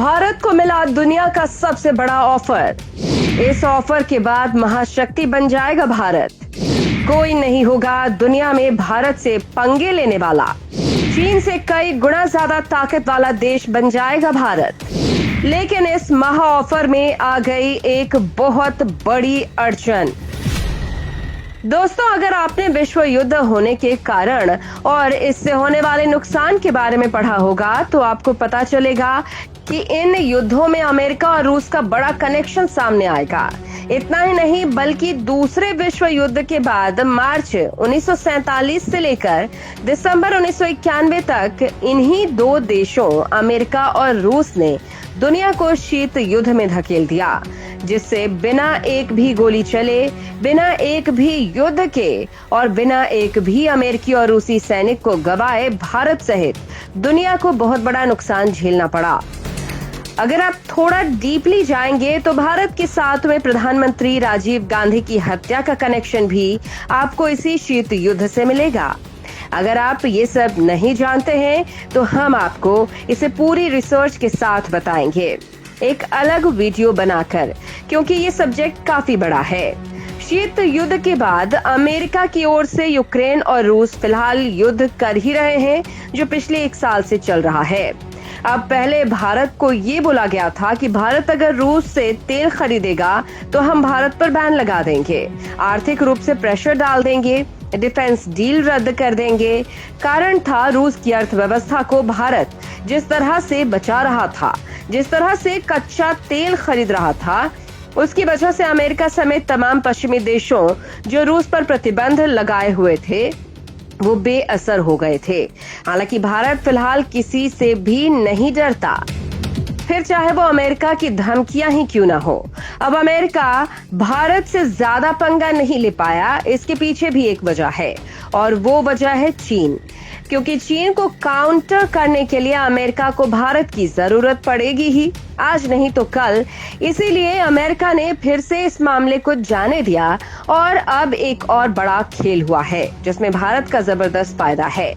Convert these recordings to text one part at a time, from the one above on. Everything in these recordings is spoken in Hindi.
भारत को मिला दुनिया का सबसे बड़ा ऑफर। इस ऑफर के बाद महाशक्ति बन जाएगा भारत। कोई नहीं होगा दुनिया में भारत से पंगे लेने वाला। चीन से कई गुना ज्यादा ताकत वाला देश बन जाएगा भारत। लेकिन इस महा ऑफर में आ गई एक बहुत बड़ी अड़चन। दोस्तों, अगर आपने विश्व युद्ध होने के कारण और इससे होने वाले नुकसान के बारे में पढ़ा होगा तो आपको पता चलेगा कि इन युद्धों में अमेरिका और रूस का बड़ा कनेक्शन सामने आएगा। इतना ही नहीं बल्कि दूसरे विश्व युद्ध के बाद मार्च 1947 से लेकर दिसंबर 1991 तक इन्हीं दो देशों अमेरिका और रूस ने दुनिया को शीत युद्ध में धकेल दिया, जिससे बिना एक भी गोली चले, बिना एक भी युद्ध के और बिना एक भी अमेरिकी और रूसी सैनिक को गवाए भारत सहित दुनिया को बहुत बड़ा नुकसान झेलना पड़ा। अगर आप थोड़ा डीपली जाएंगे तो भारत के साथ में प्रधानमंत्री राजीव गांधी की हत्या का कनेक्शन भी आपको इसी शीत युद्ध से मिलेगा। अगर आप ये सब नहीं जानते हैं तो हम आपको इसे पूरी रिसर्च के साथ बताएंगे, एक अलग वीडियो बनाकर, क्योंकि ये सब्जेक्ट काफी बड़ा है। शीत युद्ध के बाद अमेरिका की ओर से यूक्रेन और रूस फिलहाल युद्ध कर ही रहे हैं, जो पिछले 1 साल से चल रहा है। अब पहले भारत को ये बोला गया था कि भारत अगर रूस से तेल खरीदेगा तो हम भारत पर बैन लगा देंगे, आर्थिक रूप से प्रेशर डाल देंगे, डिफेंस डील रद्द कर देंगे। कारण था रूस की अर्थव्यवस्था को भारत जिस तरह से बचा रहा था, जिस तरह से कच्चा तेल खरीद रहा था, उसकी वजह से अमेरिका समेत तमाम पश्चिमी देशों जो रूस पर प्रतिबंध लगाए हुए थे वो बेअसर हो गए थे। हालांकि भारत फिलहाल किसी से भी नहीं डरता, फिर चाहे वो अमेरिका की धमकियां ही क्यों ना हो। अब अमेरिका भारत से ज्यादा पंगा नहीं ले पाया, इसके पीछे भी एक वजह है और वो वजह है चीन। क्योंकि चीन को काउंटर करने के लिए अमेरिका को भारत की जरूरत पड़ेगी ही, आज नहीं तो कल। इसीलिए अमेरिका ने फिर से इस मामले को जाने दिया और अब एक और बड़ा खेल हुआ है जिसमें भारत का जबरदस्त फायदा है।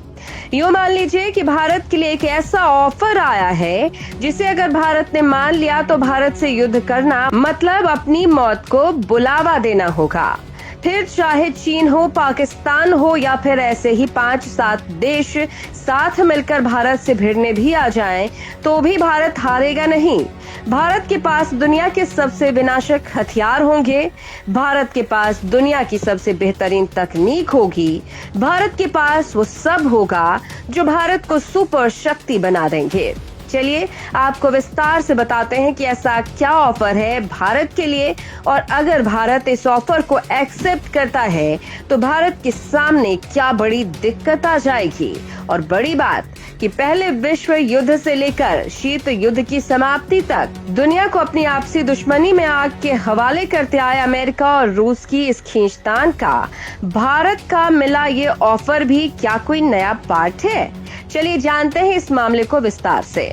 यूं मान लीजिए कि भारत के लिए एक ऐसा ऑफर आया है जिसे अगर भारत ने मान लिया तो भारत से युद्ध करना मतलब अपनी मौत को बुलावा देना होगा। फिर चाहे चीन हो, पाकिस्तान हो या फिर ऐसे ही 5-7 देश साथ मिलकर भारत से भिड़ने भी आ जाएं, तो भी भारत हारेगा नहीं। भारत के पास दुनिया के सबसे विनाशक हथियार होंगे, भारत के पास दुनिया की सबसे बेहतरीन तकनीक होगी, भारत के पास वो सब होगा जो भारत को सुपर शक्ति बना देंगे। चलिए आपको विस्तार से बताते हैं कि ऐसा क्या ऑफर है भारत के लिए, और अगर भारत इस ऑफर को एक्सेप्ट करता है तो भारत के सामने क्या बड़ी दिक्कत आ जाएगी। और बड़ी बात कि पहले विश्व युद्ध से लेकर शीत युद्ध की समाप्ति तक दुनिया को अपनी आपसी दुश्मनी में आग के हवाले करते आए अमेरिका और रूस की इस खींचतान का भारत का मिला ये ऑफर भी क्या कोई नया पार्ट है। चलिए जानते हैं इस मामले को विस्तार से।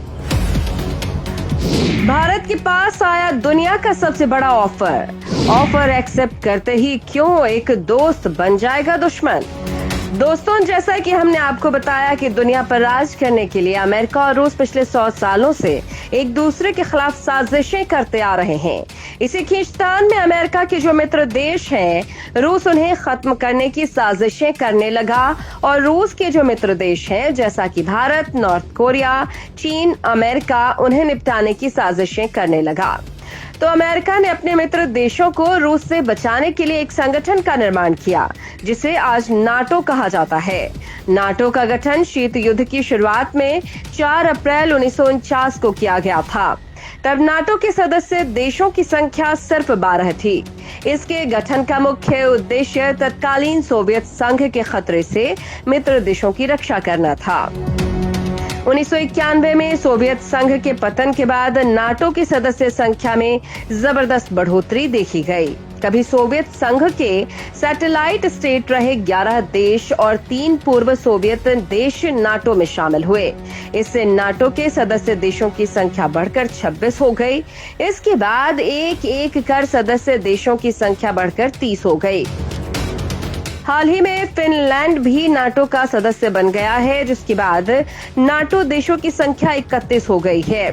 भारत के पास आया दुनिया का सबसे बड़ा ऑफर एक्सेप्ट करते ही क्यों एक दोस्त बन जाएगा दुश्मन। दोस्तों, जैसा कि हमने आपको बताया कि दुनिया पर राज करने के लिए अमेरिका और रूस पिछले 100 सालों से एक दूसरे के खिलाफ साजिशें करते आ रहे हैं। इसी खींचतान में अमेरिका के जो मित्र देश हैं, रूस उन्हें खत्म करने की साजिशें करने लगा और रूस के जो मित्र देश हैं जैसा कि भारत, नॉर्थ कोरिया, चीन, अमेरिका, उन्हें निपटाने की साजिशें करने लगा। तो अमेरिका ने अपने मित्र देशों को रूस से बचाने के लिए एक संगठन का निर्माण किया जिसे आज नाटो कहा जाता है। नाटो का गठन शीत युद्ध की शुरुआत में 4 अप्रैल 1949 को किया गया था। तब नाटो के सदस्य देशों की संख्या सिर्फ 12 थी। इसके गठन का मुख्य उद्देश्य तत्कालीन सोवियत संघ के खतरे से मित्र देशों की रक्षा करना था। 1991 में सोवियत संघ के पतन के बाद नाटो की सदस्य संख्या में जबरदस्त बढ़ोतरी देखी गई। कभी सोवियत संघ के सैटेलाइट स्टेट रहे 11 देश और 3 पूर्व सोवियत देश नाटो में शामिल हुए। इससे नाटो के सदस्य देशों की संख्या बढ़कर 26 हो गई। इसके बाद एक एक कर सदस्य देशों की संख्या बढ़कर 30 हो गई। हाल ही में फिनलैंड भी नाटो का सदस्य बन गया है, जिसके बाद नाटो देशों की संख्या 31 हो गई है।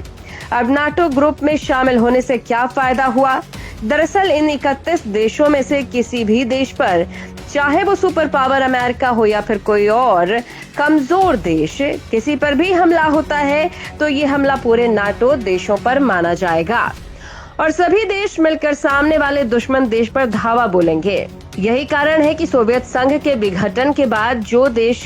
अब नाटो ग्रुप में शामिल होने से क्या फायदा हुआ? दरअसल इन 31 देशों में से किसी भी देश पर, चाहे वो सुपर पावर अमेरिका हो या फिर कोई और कमजोर देश, किसी पर भी हमला होता है तो ये हमला पूरे नाटो देशों पर माना जाएगा और सभी देश मिलकर सामने वाले दुश्मन देश पर धावा बोलेंगे। यही कारण है कि सोवियत संघ के विघटन के बाद जो देश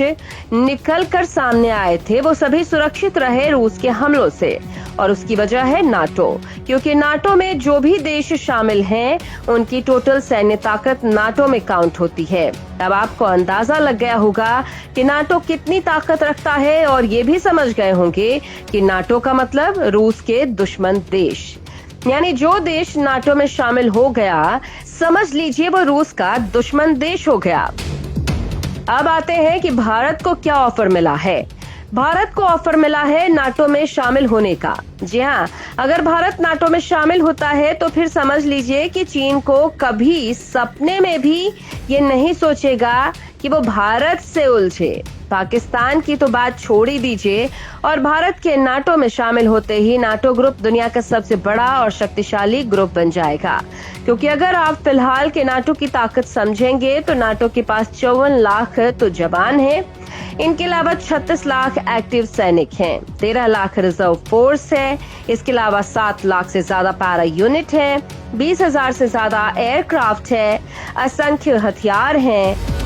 निकल कर सामने आए थे वो सभी सुरक्षित रहे रूस के हमलों से, और उसकी वजह है नाटो, क्योंकि नाटो में जो भी देश शामिल हैं उनकी टोटल सैन्य ताकत नाटो में काउंट होती है। अब आपको अंदाजा लग गया होगा कि नाटो कितनी ताकत रखता है और ये भी समझ गए होंगे कि नाटो का मतलब रूस के दुश्मन देश, यानी जो देश नाटो में शामिल हो गया समझ लीजिए वो रूस का दुश्मन देश हो गया। अब आते हैं कि भारत को क्या ऑफर मिला है। भारत को ऑफर मिला है नाटो में शामिल होने का। जी हाँ, अगर भारत नाटो में शामिल होता है तो फिर समझ लीजिए कि चीन को कभी सपने में भी ये नहीं सोचेगा कि वो भारत से उलझे। पाकिस्तान की तो बात छोड़ ही दीजिए, और भारत के नाटो में शामिल होते ही नाटो ग्रुप दुनिया का सबसे बड़ा और शक्तिशाली ग्रुप बन जाएगा। क्योंकि अगर आप फिलहाल के नाटो की ताकत समझेंगे तो नाटो के पास 54 लाख तो जवान हैं, इनके अलावा 36 लाख एक्टिव सैनिक हैं, 13 लाख रिजर्व फोर्स है, इसके अलावा 7 लाख से ज्यादा पैरा यूनिट है, 20,000 से ज्यादा एयरक्राफ्ट है, असंख्य हथियार हैं।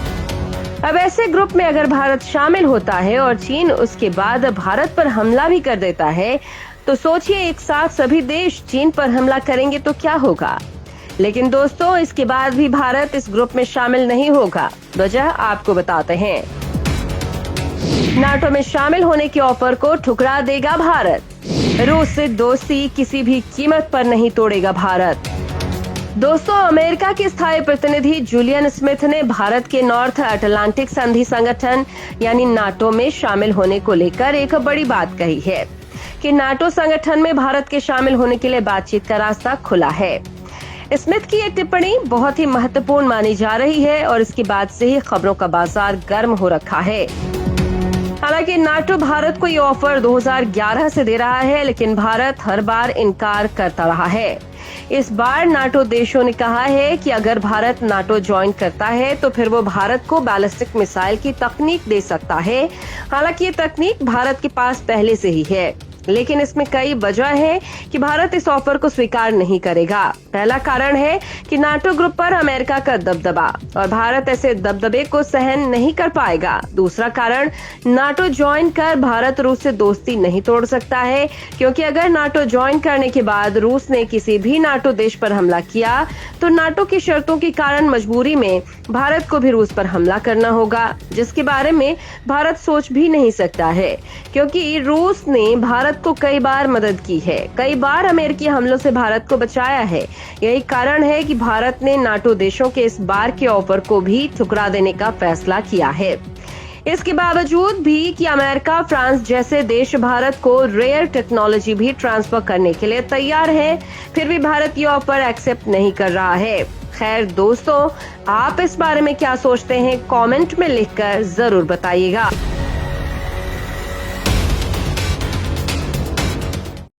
अब ऐसे ग्रुप में अगर भारत शामिल होता है और चीन उसके बाद भारत पर हमला भी कर देता है तो सोचिए एक साथ सभी देश चीन पर हमला करेंगे तो क्या होगा। लेकिन दोस्तों, इसके बाद भी भारत इस ग्रुप में शामिल नहीं होगा। वजह आपको बताते हैं। नाटो में शामिल होने के ऑफर को ठुकरा देगा भारत। रूस से दोस्ती किसी भी कीमत पर नहीं तोड़ेगा भारत। दोस्तों, अमेरिका के स्थायी प्रतिनिधि जूलियन स्मिथ ने भारत के नॉर्थ अटलांटिक संधि संगठन यानी नाटो में शामिल होने को लेकर एक बड़ी बात कही है कि नाटो संगठन में भारत के शामिल होने के लिए बातचीत का रास्ता खुला है। स्मिथ की ये टिप्पणी बहुत ही महत्वपूर्ण मानी जा रही है और इसके बाद से ही खबरों का बाजार गर्म हो रखा है। हालांकि नाटो भारत को ये ऑफर 2011 से दे रहा है, लेकिन भारत हर बार इनकार करता रहा है। इस बार नाटो देशों ने कहा है कि अगर भारत नाटो ज्वाइन करता है तो फिर वो भारत को बैलिस्टिक मिसाइल की तकनीक दे सकता है। हालांकि ये तकनीक भारत के पास पहले से ही है, लेकिन इसमें कई वजह है कि भारत इस ऑफर को स्वीकार नहीं करेगा। पहला कारण है कि नाटो ग्रुप पर अमेरिका का दबदबा और भारत ऐसे दबदबे को सहन नहीं कर पाएगा। दूसरा कारण, नाटो ज्वाइन कर भारत रूस से दोस्ती नहीं तोड़ सकता है, क्योंकि अगर नाटो ज्वाइन करने के बाद रूस ने किसी भी नाटो देश पर हमला किया तो नाटो की शर्तों के कारण मजबूरी में भारत को भी रूस पर हमला करना होगा, जिसके बारे में भारत सोच भी नहीं सकता है, क्योंकि रूस ने भारत को कई बार मदद की है, कई बार अमेरिकी हमलों से भारत को बचाया है। यही कारण है कि भारत ने नाटो देशों के इस बार के ऑफर को भी ठुकरा देने का फैसला किया है। इसके बावजूद भी कि अमेरिका, फ्रांस जैसे देश भारत को रेयर टेक्नोलॉजी भी ट्रांसफर करने के लिए तैयार है, फिर भी भारत ये ऑफर एक्सेप्ट नहीं कर रहा है। खैर दोस्तों, आप इस बारे में क्या सोचते हैं कमेंट में लिखकर जरूर बताइएगा।